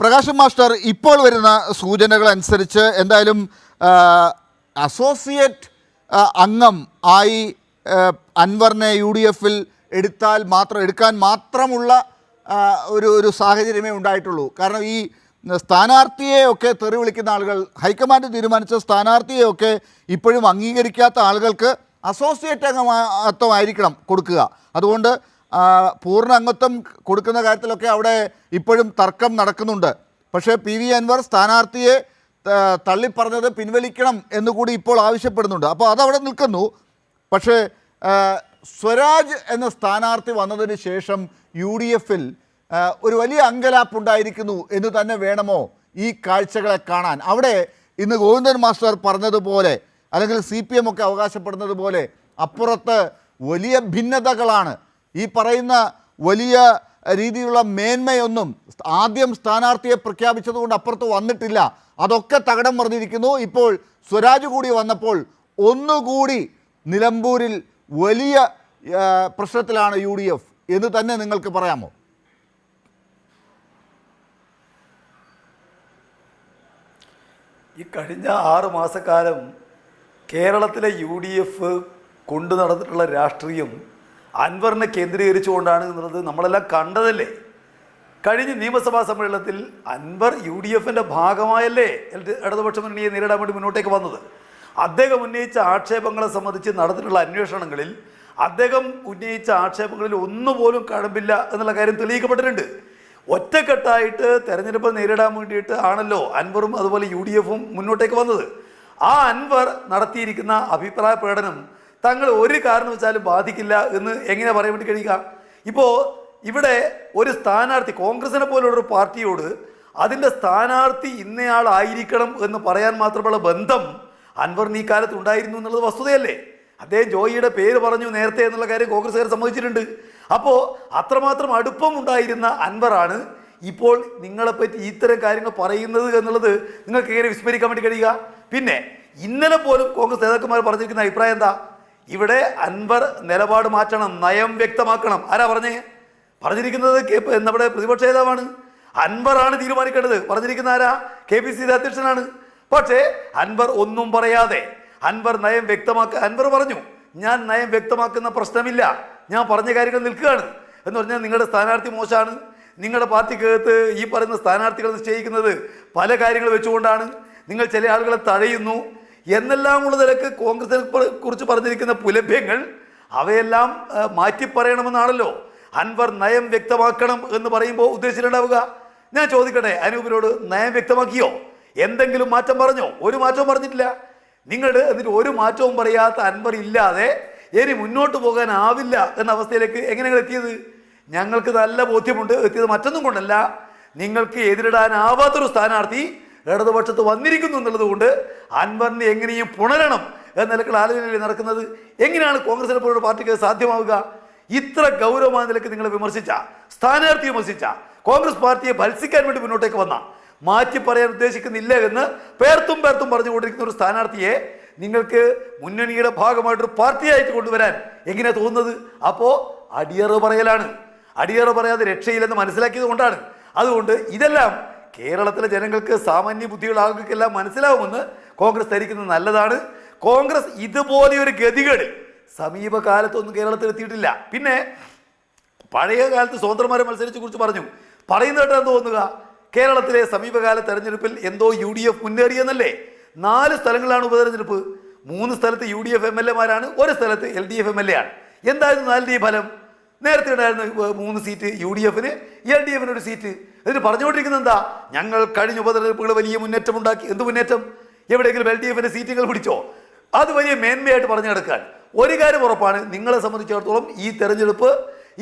Prakash master, ഇപ്പോൾ വരുന്ന സൂചനകൾ അനുസരിച്ച് എന്തായാലും അസോസിയേറ്റ് അംഗം ആയി അൻവറിനെ UDF-ൽ എടുക്കാൻ മാത്രമുള്ള ഒരു സാഹചര്യമേ ഉണ്ടായിട്ടുള്ളൂ. കാരണം ഈ സ്ഥാനാർത്ഥിയെയൊക്കെ തെറി വിളിക്കുന്ന ആളുകൾ, ഹൈക്കമാൻഡ് തീരുമാനിച്ച സ്ഥാനാർത്ഥിയെയൊക്കെ ഇപ്പോഴും അംഗീകരിക്കാത്ത ആളുകൾക്ക് അസോസിയേറ്റ് അംഗത്വമായിരിക്കണം കൊടുക്കുക. അതുകൊണ്ട് പൂർണ്ണ അംഗത്വം കൊടുക്കുന്ന കാര്യത്തിലൊക്കെ അവിടെ ഇപ്പോഴും തർക്കം നടക്കുന്നുണ്ട്. പക്ഷേ PV അൻവർ സ്ഥാനാർത്ഥിയെ തള്ളിപ്പറഞ്ഞത് പിൻവലിക്കണം എന്നുകൂടി ഇപ്പോൾ ആവശ്യപ്പെടുന്നുണ്ട്. അപ്പോൾ അതവിടെ നിൽക്കുന്നു. പക്ഷേ സ്വരാജ് എന്ന സ്ഥാനാർത്ഥി വന്നതിന് ശേഷം UDF-ൽ ഒരു വലിയ അങ്കലാപ്പുണ്ടായിരിക്കുന്നു എന്ന് തന്നെ വേണമോ ഈ കാഴ്ചകളെ കാണാൻ? അവിടെ ഇന്ന് ഗോവിന്ദൻ മാസ്റ്റർ പറഞ്ഞതുപോലെ, അല്ലെങ്കിൽ CPM ഒക്കെ അവകാശപ്പെടുന്നത് പോലെ അപ്പുറത്ത് വലിയ ഭിന്നതകളാണ്. ഈ പറയുന്ന വലിയ രീതിയിലുള്ള മേന്മയൊന്നും ആദ്യം സ്ഥാനാർത്ഥിയെ പ്രഖ്യാപിച്ചതുകൊണ്ട് അപ്പുറത്ത് വന്നിട്ടില്ല. അതൊക്കെ തകിടം മറിഞ്ഞിരിക്കുന്നു. ഇപ്പോൾ സ്വരാജ് കൂടി വന്നപ്പോൾ ഒന്നുകൂടി നിലമ്പൂരിൽ വലിയ പ്രശ്നത്തിലാണ് UDF എന്ന് തന്നെ നിങ്ങൾക്ക് പറയാമോ? ഈ കഴിഞ്ഞ 6 മാസക്കാലം കേരളത്തിലെ UDF കൊണ്ടു നടന്നിട്ടുള്ള രാഷ്ട്രീയം അൻവറിനെ കേന്ദ്രീകരിച്ചുകൊണ്ടാണ് എന്നുള്ളത് നമ്മളെല്ലാം കണ്ടതല്ലേ. കഴിഞ്ഞ നിയമസഭാ സമ്മേളനത്തിൽ അൻവർ UDF-ൻ്റെ ഭാഗമായല്ലേ ഇടതുപക്ഷ മുന്നണിയെ നേരിടാൻ വേണ്ടി മുന്നോട്ടേക്ക് വന്നത്. അദ്ദേഹം ഉന്നയിച്ച ആക്ഷേപങ്ങളെ സംബന്ധിച്ച് നടന്നിട്ടുള്ള അന്വേഷണങ്ങളിൽ അദ്ദേഹം ഉന്നയിച്ച ആക്ഷേപങ്ങളിൽ ഒന്നുപോലും കഴമ്പില്ല എന്നുള്ള കാര്യം തെളിയിക്കപ്പെട്ടിട്ടുണ്ട്. ഒറ്റക്കെട്ടായിട്ട് തെരഞ്ഞെടുപ്പ് നേരിടാൻ വേണ്ടിയിട്ട് ആണല്ലോ അൻവറും അതുപോലെ UDF-ഉം മുന്നോട്ടേക്ക് വന്നത്. ആ അൻവർ നടത്തിയിരിക്കുന്ന അഭിപ്രായ പ്രകടനം തങ്ങൾ ഒരു കാരണവശാലും ബാധിക്കില്ല എന്ന് എങ്ങനെ പറയാൻ വേണ്ടി കഴിയുക? ഇപ്പോൾ ഇവിടെ ഒരു സ്ഥാനാർത്ഥി, കോൺഗ്രസിനെ പോലുള്ളൊരു പാർട്ടിയോട് അതിൻ്റെ സ്ഥാനാർത്ഥി ഇന്നയാളായിരിക്കണം എന്ന് പറയാൻ മാത്രമുള്ള ബന്ധം അൻവറിന് ഈ കാലത്ത് ഉണ്ടായിരുന്നു എന്നുള്ളത് വസ്തുതയല്ലേ. അദ്ദേഹം ജോയിയുടെ പേര് പറഞ്ഞു നേരത്തെ എന്നുള്ള കാര്യം കോൺഗ്രസ്സുകാർ സമ്മതിച്ചിട്ടുണ്ട്. അപ്പോൾ അത്രമാത്രം അടുപ്പം ഉണ്ടായിരുന്ന അൻവറാണ് ഇപ്പോൾ നിങ്ങളെപ്പറ്റി ഇത്തരം കാര്യങ്ങൾ പറയുന്നത് എന്നുള്ളത് നിങ്ങൾക്ക് എങ്ങനെ വിസ്മരിക്കാൻ വേണ്ടി കഴിയുക? പിന്നെ ഇന്നലെ പോലും കോൺഗ്രസ് നേതാക്കന്മാർ പറഞ്ഞിരിക്കുന്ന അഭിപ്രായം എന്താ? ഇവിടെ അൻവർ നിലപാട് മാറ്റണം, നയം വ്യക്തമാക്കണം. ആരാ പറഞ്ഞിരിക്കുന്നത്? നമ്മുടെ പ്രതിപക്ഷ നേതാവാണ്. അൻവറാണ് തീരുമാനിക്കേണ്ടത്. പറഞ്ഞിരിക്കുന്ന ആരാ? KPCC അധ്യക്ഷനാണ്. പക്ഷേ അൻവർ ഒന്നും പറയാതെ അൻവർ നയം അൻവർ പറഞ്ഞു, ഞാൻ നയം വ്യക്തമാക്കുന്ന പ്രശ്നമില്ല, ഞാൻ പറഞ്ഞ കാര്യങ്ങൾ നിൽക്കുകയാണ് എന്ന് പറഞ്ഞാൽ നിങ്ങളുടെ സ്ഥാനാർത്ഥി മോശമാണ്, നിങ്ങളുടെ പാർട്ടിക്കകത്ത് ഈ പറയുന്ന സ്ഥാനാർത്ഥികൾ നിശ്ചയിക്കുന്നത് പല കാര്യങ്ങൾ വെച്ചുകൊണ്ടാണ്, നിങ്ങൾ ചില ആളുകളെ തഴയുന്നു എന്നെല്ലാമുള്ള നിലക്ക് കോൺഗ്രസിനെ കുറിച്ച് പറഞ്ഞിരിക്കുന്ന പുലഭ്യങ്ങൾ അവയെല്ലാം മാറ്റി പറയണമെന്നാണല്ലോ അൻവർ നയം വ്യക്തമാക്കണം എന്ന് പറയുമ്പോൾ ഉദ്ദേശിച്ചിട്ടുണ്ടാവുക. ഞാൻ ചോദിക്കട്ടെ, അനൂപിനോട് നയം വ്യക്തമാക്കിയോ? എന്തെങ്കിലും മാറ്റം പറഞ്ഞോ? ഒരു മാറ്റവും പറഞ്ഞിട്ടില്ല. എന്നിട്ട് ഒരു മാറ്റവും പറയാത്ത അൻവർ ഇല്ലാതെ ഇനി മുന്നോട്ട് പോകാനാവില്ല എന്ന അവസ്ഥയിലേക്ക് എങ്ങനെ എത്തിയത്? ഞങ്ങൾക്ക് നല്ല ബോധ്യമുണ്ട്. എത്തിയത് മറ്റൊന്നും കൊണ്ടല്ല, നിങ്ങൾക്ക് എതിരിടാനാവാത്തൊരു സ്ഥാനാർത്ഥി ഇടതുപക്ഷത്ത് വന്നിരിക്കുന്നു എന്നുള്ളത് കൊണ്ട് അൻവറിനെ എങ്ങനെയും പുണരണം എന്ന നിലക്കുള്ള ആലോചനയിൽ നടക്കുന്നത്. എങ്ങനെയാണ് കോൺഗ്രസിനെ പോലുള്ള പാർട്ടിക്ക് സാധ്യമാവുക? ഇത്ര ഗൗരവമായ നിലക്ക് നിങ്ങൾ വിമർശിച്ച, സ്ഥാനാർത്ഥിയെ വിമർശിച്ച, കോൺഗ്രസ് പാർട്ടിയെ ഭത്സിക്കാൻ വേണ്ടി മുന്നോട്ടേക്ക് വന്ന, മാറ്റി പറയാൻ ഉദ്ദേശിക്കുന്നില്ല എന്ന് പേർത്തും പറഞ്ഞുകൊണ്ടിരിക്കുന്ന ഒരു സ്ഥാനാർത്ഥിയെ നിങ്ങൾക്ക് മുന്നണിയുടെ ഭാഗമായിട്ടൊരു പാർട്ടിയായിട്ട് കൊണ്ടുവരാൻ എങ്ങനെയാ തോന്നുന്നത്? അപ്പോൾ അടിയറവ് പറയലാണ്. അടിയറവ് പറയാതെ രക്ഷയില്ലെന്ന് മനസ്സിലാക്കിയത് കൊണ്ടാണ്. അതുകൊണ്ട് ഇതെല്ലാം കേരളത്തിലെ ജനങ്ങൾക്ക്, സാമാന്യ ബുദ്ധിയുള്ള ആളുകൾക്കെല്ലാം മനസ്സിലാവുമെന്ന് കോൺഗ്രസ് ധരിക്കുന്നത് നല്ലതാണ്. കോൺഗ്രസ് ഇതുപോലെ ഒരു ഗതികേട് സമീപകാലത്തൊന്നും കേരളത്തിൽ എത്തിയിട്ടില്ല. പിന്നെ പഴയ കാലത്ത് സ്വതന്ത്രമാരെ മത്സരിച്ച് കുറിച്ച് പറയുന്നത് കേട്ടാന്ന് തോന്നുക, കേരളത്തിലെ സമീപകാല തെരഞ്ഞെടുപ്പിൽ എന്തോ UDF മുന്നേറിയെന്നല്ലേ. 4 സ്ഥലങ്ങളിലാണ് ഉപതെരഞ്ഞെടുപ്പ്. 3 സ്ഥലത്ത് UDF MLA-മാരാണ്, 1 സ്ഥലത്ത് LDF MLA ആണ്. എന്തായിരുന്നു 4 ഫലം? നേരത്തെ ഉണ്ടായിരുന്ന 3 സീറ്റ് UDF-ന്, LDF-ന് 1 സീറ്റ്. എന്നിട്ട് പറഞ്ഞുകൊണ്ടിരിക്കുന്നത് എന്താ? ഞങ്ങൾ കഴിഞ്ഞ ഉപതെരഞ്ഞെടുപ്പുകൾ വലിയ മുന്നേറ്റം ഉണ്ടാക്കി. എന്ത് മുന്നേറ്റം? എവിടെയെങ്കിലും LDF-ന്റെ സീറ്റുകൾ പിടിച്ചോ? അത് വലിയ മേന്മയായിട്ട് പറഞ്ഞു കിടക്കാൻ. ഒരു കാര്യം ഉറപ്പാണ്, നിങ്ങളെ സംബന്ധിച്ചിടത്തോളം ഈ തെരഞ്ഞെടുപ്പ്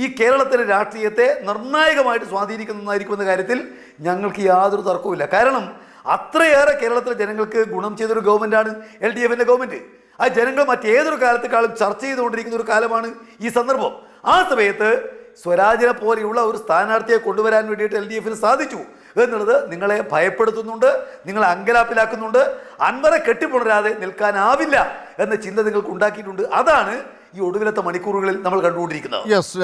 ഈ കേരളത്തിലെ രാഷ്ട്രീയത്തെ നിർണായകമായിട്ട് സ്വാധീനിക്കുന്നതായിരിക്കുമെന്ന കാര്യത്തിൽ ഞങ്ങൾക്ക് യാതൊരു തർക്കവുമില്ല. കാരണം അത്രയേറെ കേരളത്തിലെ ജനങ്ങൾക്ക് ഗുണം ചെയ്തൊരു ഗവൺമെൻറ്റാണ് LDF-ൻ്റെ ഗവൺമെൻറ്. ആ ജനങ്ങൾ മറ്റേതൊരു കാലത്തെക്കാളും ചർച്ച ചെയ്തുകൊണ്ടിരിക്കുന്ന ഒരു കാലമാണ് ഈ സന്ദർഭം. ആ സമയത്ത് സ്വരാജിനെ പോലെയുള്ള ഒരു സ്ഥാനാർത്ഥിയെ കൊണ്ടുവരാൻ വേണ്ടിയിട്ട് LDF-ന് സാധിച്ചു എന്നുള്ളത് നിങ്ങളെ ഭയപ്പെടുത്തുന്നുണ്ട്, നിങ്ങളെ അങ്കലാപ്പിലാക്കുന്നുണ്ട്. അൻവറെ കെട്ടിപ്പുണരാതെ നിൽക്കാനാവില്ല എന്ന ചിന്ത നിങ്ങൾക്ക് ഉണ്ടാക്കിയിട്ടുണ്ട്. അതാണ് ഈ ഒടുവിലത്തെ മണിക്കൂറുകളിൽ നമ്മൾ കണ്ടുകൊണ്ടിരിക്കുന്നത്.